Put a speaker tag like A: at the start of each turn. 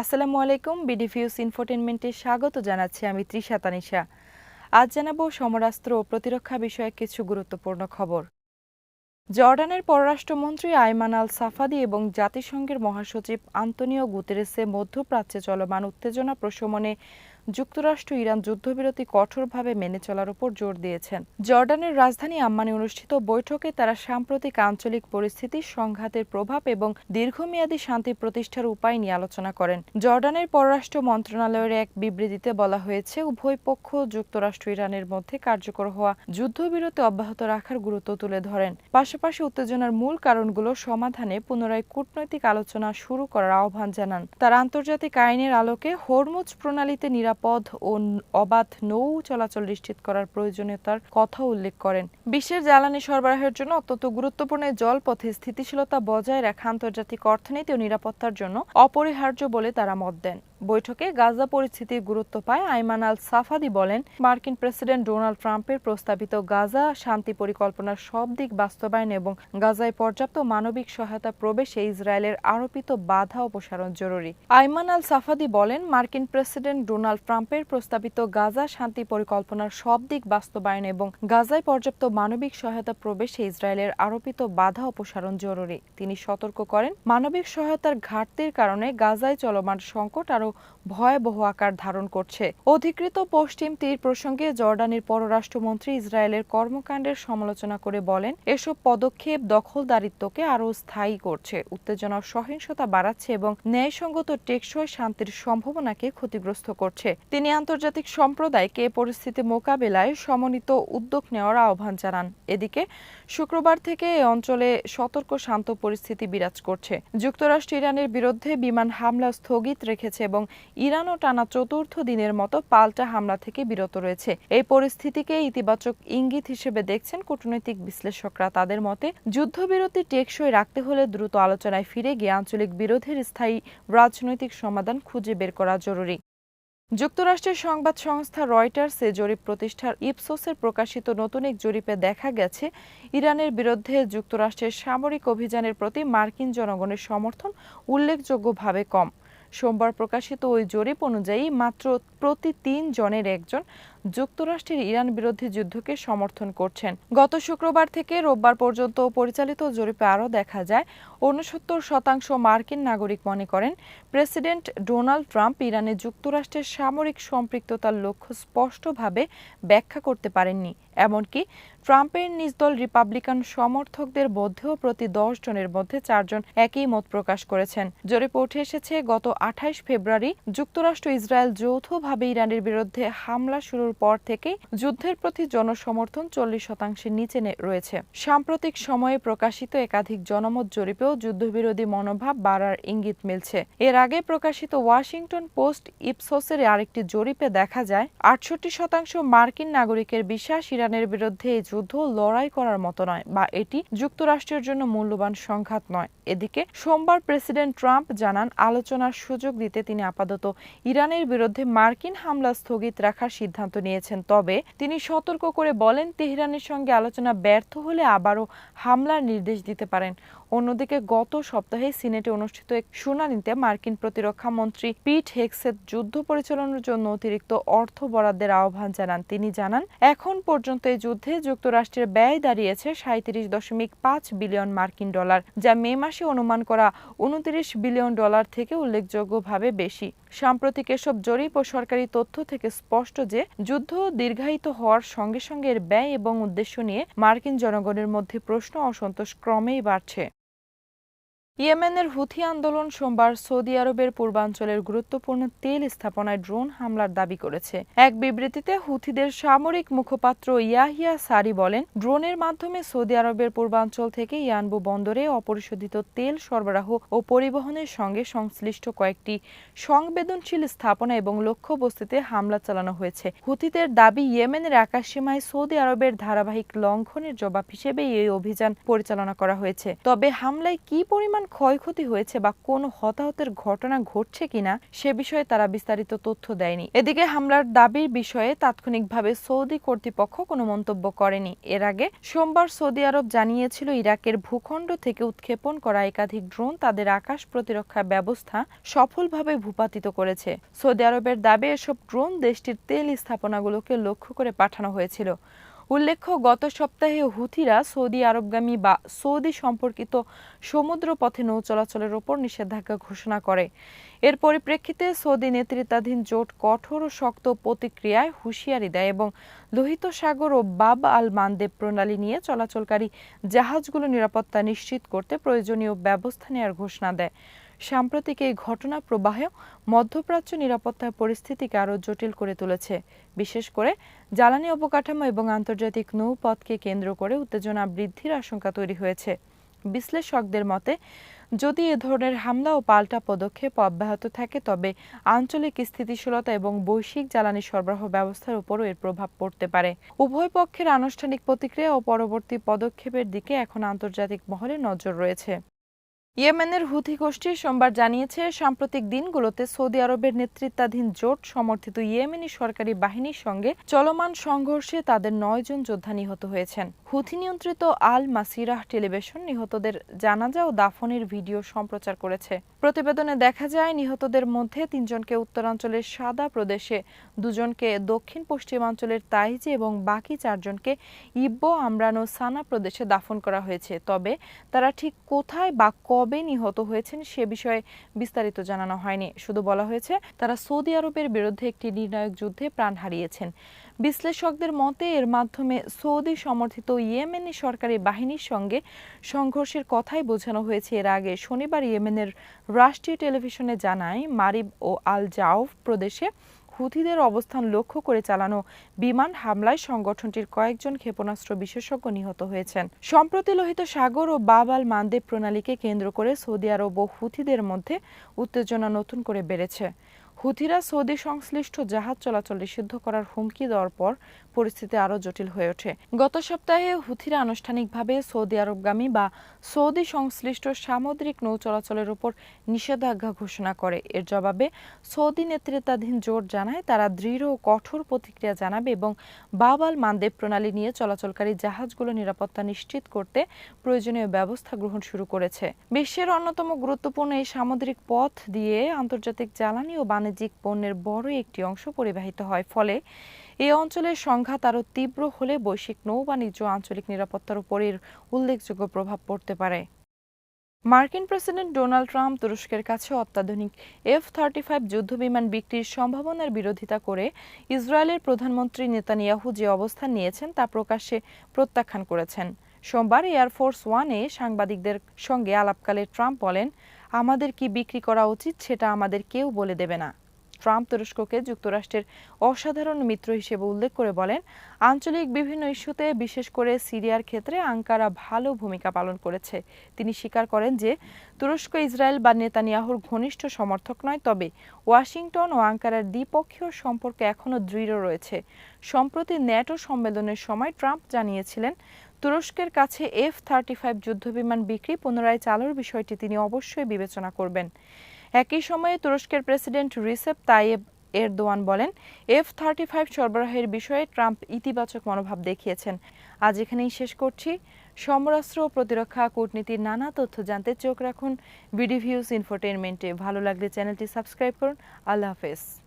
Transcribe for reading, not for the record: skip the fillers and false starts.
A: আসসালামু আলাইকুম। বিডিভিউস ইনফোটেইনমেন্টে স্বাগত জানাচ্ছি আমি তৃষা তানিশা। আজ জানাবো সমরাস্ত্র ও প্রতিরক্ষা বিষয়ক কিছু গুরুত্বপূর্ণ খবর। জর্ডানের পররাষ্ট্রমন্ত্রী আইমান আল সাফাদি এবং জাতিসংঘের মহাসচিব আন্তোনিও গুতেরেসে মধ্যপ্রাচ্যে চলমান উত্তেজনা প্রশমনে যুক্তরাষ্ট্র ইরান যুদ্ধবিরতি কঠোরভাবে মেনে চলার উপর জোর দিয়েছেন। জর্ডানের রাজধানী আম্মানে অনুষ্ঠিত বৈঠকে তারা সাম্প্রতিক আঞ্চলিক পরিস্থিতি, সংঘাতের প্রভাব এবং দীর্ঘমেয়াদী শান্তি প্রতিষ্ঠার উপায় নিয়ে আলোচনা করেন। জর্ডানের পররাষ্ট্র মন্ত্রণালয়ের এক বিবৃতিতে বলা হয়েছে, উভয় পক্ষ যুক্তরাষ্ট্র ইরানের মধ্যে কার্যকর হওয়া যুদ্ধবিরতি অব্যাহত রাখার গুরুত্ব তুলে ধরেন। পাশাপাশি উত্তেজনার মূল কারণগুলো সমাধানে পুনরায় কূটনৈতিক আলোচনা শুরু করার আহ্বান জানান। তারা আন্তর্জাতিক আইনের আলোকে হরমুজ প্রণালীতে নিরাপদ ও অবাধ নৌ চলাচল নিশ্চিত করার প্রয়োজনীয়তার কথা উল্লেখ করেন। বিশ্বের জ্বালানি সরবরাহের জন্য অত্যন্ত গুরুত্বপূর্ণ জলপথে স্থিতিশীলতা বজায় রাখা আন্তর্জাতিক অর্থনীতি ও নিরাপত্তার জন্য অপরিহার্য বলে তারা মত দেন। বৈঠকে গাজা পরিস্থিতির গুরুত্ব পায় আইমান আল সাফাদি বলেন, মার্কিন প্রেসিডেন্ট ডোনাল্ড ট্রাম্পের প্রস্তাবিত গাজা শান্তি পরিকল্পনার সব দিক বাস্তবায়ন এবং গাজায় পর্যাপ্ত মানবিক সহায়তা প্রবেশে ইসরায়েলের আরোপিত বাধা অপসারণ জরুরি। আইমান আল সাফাদি বলেন, মার্কিন প্রেসিডেন্ট ডোনাল্ড ট্রাম্পের প্রস্তাবিত গাজা শান্তি পরিকল্পনার সব দিক বাস্তবায়ন এবং গাজায় পর্যাপ্ত মানবিক সহায়তা প্রবেশে ইসরায়েলের আরোপিত বাধা অপসারণ জরুরি। তিনি সতর্ক করেন, মানবিক সহায়তার ঘাটতির কারণে গাজায় চলমান সংকট আরও ভয়াবহ আকার ধারণ করছে। অধিকৃত পশ্চিম তীর প্রসঙ্গে জর্ডানের পররাষ্ট্রমন্ত্রী ইসরায়েলের কর্মকাণ্ডের সমালোচনা করে বলেন, এসব পদক্ষেপ দখলদারিত্বকে আরও স্থায়ী করছে, উত্তেজনা ও সহিংসতা বাড়াচ্ছে এবং ন্যায়সঙ্গত টেকসই শান্তির সম্ভাবনাকে ক্ষতিগ্রস্ত করছে। তিনি আন্তর্জাতিক সম্প্রদায়কে পরিস্থিতি মোকাবেলায় সমন্বিত উদ্যোগ নেওয়ার আহ্বান জানান। এদিকে শুক্রবার থেকে এ অঞ্চলে সতর্ক শান্ত পরিস্থিতি বিরাজ করছে। যুক্তরাষ্ট্র ইরানের বিরুদ্ধে বিমান হামলা স্থগিত রেখেছে এবং ইরানও টানা চতুর্থ দিনের মতো পাল্টা হামলা থেকে বিরত রয়েছে। এই পরিস্থিতিকে ইতিবাচক ইঙ্গিত হিসেবে দেখছেন কূটনৈতিক বিশ্লেষকরা। তাদের মতে, যুদ্ধবিরতি টেকসই রাখতে হলে দ্রুত আলোচনায় ফিরে গিয়ে আঞ্চলিক বিরোধের স্থায়ী রাজনৈতিক সমাধান খুঁজে বের করা জরুরি। যুক্তরাষ্ট্রের সংবাদ সংস্থা রয়টার্সে জরিপ প্রতিষ্ঠান ইপসোসের প্রকাশিত নতুন এক জরিপে দেখা গেছে, ইরানের বিরুদ্ধে যুক্তরাষ্ট্রের সামরিক অভিযানের প্রতি মার্কিন জনগণের সমর্থন উল্লেখযোগ্যভাবে কম। সোমবার প্রকাশিত ওই জরিপ অনুযায়ী মাত্র প্রতি ৩ জনের একজন যুক্তরাষ্ট্রের ইরান বিরোধী যুদ্ধকে সমর্থন করছেন। গত শুক্রবার থেকে রোববার পর্যন্ত পরিচালিত জরিপে আরও দেখা যায়, ৬৯% মার্কিন নাগরিক মনে করেন প্রেসিডেন্ট ডোনাল্ড ট্রাম্প ইরানে যুক্তরাষ্ট্রের সামরিক সম্পৃক্ততার লক্ষ্য স্পষ্টভাবে ব্যাখ্যা করতে পারেননি। এমনকি ট্রাম্পের নিজ দল রিপাবলিকান সমর্থকদের মধ্যেও প্রতি ১০ জনের মধ্যে ৪ জন একই মত প্রকাশ করেছেন। জরিপে উঠে এসেছে, গত ২৮ ফেব্রুয়ারি যুক্তরাষ্ট্র ইসরায়েল যৌথভাবে ইরানের বিরুদ্ধে হামলা শুরুর পর থেকেই যুদ্ধের প্রতি জনসমর্থন ৪০% নিচে রয়েছে। সাম্প্রতিক সময়ে প্রকাশিত একাধিক জনমত জরিপেও যুদ্ধবিরোধী মনোভাব বাড়ার ইঙ্গিত মিলছে। এর আগে প্রকাশিত ওয়াশিংটন পোস্ট ইপসোসের আরেকটি জরিপে দেখা যায়, ৬৮% মার্কিন নাগরিকের বিশ্বাস ইরানের বিরুদ্ধে এই যুদ্ধ লড়াই করার মতো নয় বা এটি যুক্তরাষ্ট্রের জন্য মূল্যবান সংঘাত নয়। এদিকে সোমবার প্রেসিডেন্ট ট্রাম্প জানান, আলোচনার সুযোগ দিতে তিনি আপাতত ইরানের বিরুদ্ধে মার্কিন হামলা স্থগিত রাখার সিদ্ধান্ত নিয়েছেন। তবে তিনি সতর্ক করে বলেন, তেহরানের সঙ্গে আলোচনা ব্যর্থ হলে আবারও হামলার নির্দেশ দিতে পারেন। অন্যদিকে গত সপ্তাহে সিনেটে অনুষ্ঠিত এক শুনানিতে মার্কিন প্রতিরক্ষা মন্ত্রী পিট হেগসেথ যুদ্ধ পরিচালনার জন্য অতিরিক্ত অর্থ বরাদ্দের আহ্বান জানান। তিনি জানান, এখন পর্যন্ত এই যুদ্ধে যুক্তরাষ্ট্রের ব্যয় দাঁড়িয়েছে ৩৭.৫ বিলিয়ন মার্কিন ডলার, যা মে মাসে অনুমান করা ২৯ বিলিয়ন ডলার থেকে উল্লেখযোগ্যভাবে বেশি। সাম্প্রতিক এসব জরিপ ও সরকারি তথ্য থেকে স্পষ্ট যে যুদ্ধ দীর্ঘায়িত হওয়ার সঙ্গে সঙ্গে এর ব্যয় এবং উদ্দেশ্য নিয়ে মার্কিন জনগণের মধ্যে প্রশ্ন ও অসন্তোষ ক্রমেই বাড়ছে। ইয়েমেনের হুথি আন্দোলন সোমবার সৌদি আরবের পূর্বাঞ্চলের গুরুত্বপূর্ণ তেল স্থাপনায় ড্রোন হামলার দাবি করেছে। এক বিবৃতিতে হুথিদের সামরিক মুখপাত্র ইয়াহিয়া সারি বলেন, ড্রোনের মাধ্যমে সৌদি আরবের পূর্বাঞ্চল থেকে ইয়ানবু বন্দরে অপরিশোধিত তেল সরবরাহ ও পরিবহনের সঙ্গে সংশ্লিষ্ট কয়েকটি সংবেদনশীল স্থাপনা এবং লক্ষ্যবস্তুতে হামলা চালানো হয়েছে। হুথিদের দাবি, ইয়েমেনের আকাশসীমায় সৌদি আরবের ধারাবাহিক লঙ্ঘনের জবাব হিসেবে এই অভিযান পরিচালনা করা হয়েছে। তবে হামলায় কী পরিমাণ পরিমাণ ক্ষয়ক্ষতি হয়েছে বা কোনো হতাহতের ঘটনা ঘটছে কিনা সে বিষয়ে তারা বিস্তারিত তথ্য দেয়নি। এদিকে হামলার দাবির বিষয়ে তাৎক্ষণিকভাবে সৌদি কর্তৃপক্ষ কোনো মন্তব্য করেনি। এর আগে সোমবার সৌদি আরব জানিয়েছিল ইরাকের ভূখণ্ড থেকে উৎক্ষেপণ করা একাধিক ড্রোন তাদের আকাশ প্রতিরক্ষা ব্যবস্থা সফলভাবে ভূপাতিত করেছে। সৌদি আরবের দাবি এসব ড্রোন দেশটির তেল স্থাপনাগুলোকে লক্ষ্য করে পাঠানো হয়েছিল। উল্লেখ্য, গত সপ্তাহে হুথিরা সৌদি আরবগামী বা সৌদি সম্পর্কিত সমুদ্র পথে নৌ চলাচলের ওপর নিষেধাজ্ঞা ঘোষণা করে। এর পরিপ্রেক্ষিতে সৌদি নেতৃত্বাধীন জোট কঠোর ও শক্ত প্রতিক্রিয়ায় হুঁশিয়ারি দেয় এবং লোহিত সাগর ও বাব আল মানদেব প্রণালী নিয়ে চলাচলকারী জাহাজগুলো নিরাপত্তা নিশ্চিত করতে প্রয়োজনীয় ব্যবস্থা নেওয়ার ঘোষণা দেয়। সাম্প্রতিক এই ঘটনা প্রবাহ মধ্যপ্রাচ্য নিরাপত্তার পরিস্থিতিকে আরও জটিল করে তুলেছে। বিশেষ করে জ্বালানি অবকাঠামো এবং আন্তর্জাতিক নৌপথকে কেন্দ্র করে উত্তেজনা বৃদ্ধির আশঙ্কা তৈরি হয়েছে। বিশ্লেষকদের মতে, যদি এ ধরনের হামলা ও পাল্টা পদক্ষেপ অব্যাহত থাকে তবে আঞ্চলিক স্থিতিশীলতা এবং বৈশ্বিক জ্বালানি সরবরাহ ব্যবস্থার উপরও এর প্রভাব পড়তে পারে। উভয় পক্ষের আনুষ্ঠানিক প্রতিক্রিয়া ও পরবর্তী পদক্ষেপের দিকে এখন আন্তর্জাতিক মহলে নজর রয়েছে। ইয়েমেনের হুথি গোষ্ঠী সোমবার জানিয়েছে, সাম্প্রতিক দিনগুলোতে সৌদি আরবের নেতৃত্বাধীন জোট সমর্থিত ইয়েমেনি সরকারি বাহিনীর সঙ্গে চলমান সংঘর্ষে তাদের 9 জন যোদ্ধা নিহত হয়েছেন। হুথি নিয়ন্ত্রিত আল মাসিরাহ টেলিভিশন নিহতদের জানাজা ও দাফনের ভিডিও সম্প্রচার করেছে। প্রতিবেদনে দেখা যায়, নিহতদের মধ্যে 3 জনকে উত্তরাঞ্চলের সাদা প্রদেশে, 2 জনকে দক্ষিণ পশ্চিমাঞ্চলের তাইজে এবং বাকি 4 জনকে ইব্বো আমরান ও সানা প্রদেশে দাফন করা হয়েছে। তবে তারা ঠিক কোথায় বা কবে নিহত হয়েছেন সে বিষয়ে বিস্তারিত জানানো হয়নি। শুধু বলা হয়েছে তারা সৌদি আরবের বিরুদ্ধে একটি নির্ণায়ক যুদ্ধে প্রাণ হারিয়েছেন। বিশ্লেষকদের মতে এর মাধ্যমে সৌদি সমর্থিত ইয়েমেনি সরকারি বাহিনীর সঙ্গে সংঘর্ষের কথাই বোঝানো হয়েছে। এর আগে শনিবার ইয়েমেনের রাষ্ট্রীয় টেলিভিশনে জানায়, মারিব ও আল জাউফ প্রদেশে হুথিদের অবস্থান লক্ষ্য করে চালানো বিমান হামলায় সংগঠনটির কয়েকজন ক্ষেপণাস্ত্র বিশেষজ্ঞ নিহত হয়েছেন। সম্প্রতি লোহিত সাগর ও বাব আল মানদেব প্রণালীকে কেন্দ্র করে সৌদি আরব ও হুথিদের মধ্যে উত্তেজনা নতুন করে বেড়েছে। হুথিরা সৌদি সংশ্লিষ্ট জাহাজ চলাচল নিষিদ্ধ করার হুমকি দেওয়ার পর পরিস্থিতি আরও জটিল হয়ে ওঠে। গত সপ্তাহে হুথিরা আনুষ্ঠানিকভাবে সৌদি আরবগামী বা সৌদি সংশ্লিষ্ট সামুদ্রিক নৌ চলাচলের উপর নিষেধাজ্ঞা ঘোষণা করে। এর জবাবে সৌদি নেতৃত্বাধীন জোট জানায় তারা দৃঢ় ও কঠোর প্রতিক্রিয়া জানাবে এবং বাব আল মানদেব প্রণালী নিয়ে চলাচলকারী জাহাজগুলো নিরাপত্তা নিশ্চিত করতে প্রয়োজনীয় ব্যবস্থা গ্রহণ শুরু করেছে। বিশ্বের অন্যতম গুরুত্বপূর্ণ এই সামুদ্রিক পথ দিয়ে আন্তর্জাতিক জ্বালানি ও বাণিজ্যিক পণ্যের বড় একটি অংশ পরিবাহিত হয়। ফলে এই অঞ্চলের সংঘাত আরও তীব্র হলে বৈশ্বিক নৌ-বাণিজ্য আঞ্চলিক নিরাপত্তার উপর এর উল্লেখযোগ্য প্রভাব পড়তে পারে। মার্কিন প্রেসিডেন্ট ডোনাল্ড ট্রাম্প তুরস্কের কাছে অত্যাধুনিক F-35 যুদ্ধবিমান বিক্রির সম্ভাবনার বিরোধিতা করে ইসরায়েলের প্রধানমন্ত্রী নেতানিয়াহু যে অবস্থান নিয়েছেন তা প্রকাশ্যে প্রত্যাখ্যান করেছেন। সোমবার এয়ারফোর্স ওয়ানে সাংবাদিকদের সঙ্গে আলাপকালে ট্রাম্প বলেন, আমাদের কি বিক্রি করা উচিত সেটা আমাদের কেউ বলে দেবে না। ট্রাম্প তুরস্ককে যুক্তরাষ্ট্রের অসাধারণ মিত্র হিসেবে উল্লেখ করে বলেন, আঞ্চলিক বিভিন্ন ইস্যুতে বিশেষ করে সিরিয়ার ক্ষেত্রে আঙ্কারা ভালো ভূমিকা পালন করেছে। তিনি স্বীকার করেন যে তুরস্ক ইসরায়েল বা নেতানিয়াহুর ঘনিষ্ঠ সমর্থক নয়, তবে ওয়াশিংটন ও আঙ্কারার দ্বিপক্ষীয় সম্পর্ক এখনও দৃঢ় রয়েছে। সম্প্রতি ন্যাটো সম্মেলনের সময় ট্রাম্প জানিয়েছিলেন, তুরস্কের কাছে F-35 যুদ্ধবিমান বিক্রি পুনরায় চালুর বিষয়টি তিনি অবশ্যই বিবেচনা করবেন। একই সময়ে তুরস্কের প্রেসিডেন্ট রিসেপ তাইয়েব এরদোয়ান বলেন, F-35 সরবরাহের বিষয়ে ট্রাম্প ইতিবাচক মনোভাব দেখিয়েছেন। আজ এখানেই শেষ করছি। সমরাস্ত্র ও প্রতিরক্ষা কূটনীতির নানা তথ্য জানতে চোখ রাখুন বিডি ভিউজ ইনফোটেইনমেন্টে। ভালো লাগলে চ্যানেলটি সাবস্ক্রাইব করুন। আল্লাহ হাফেজ।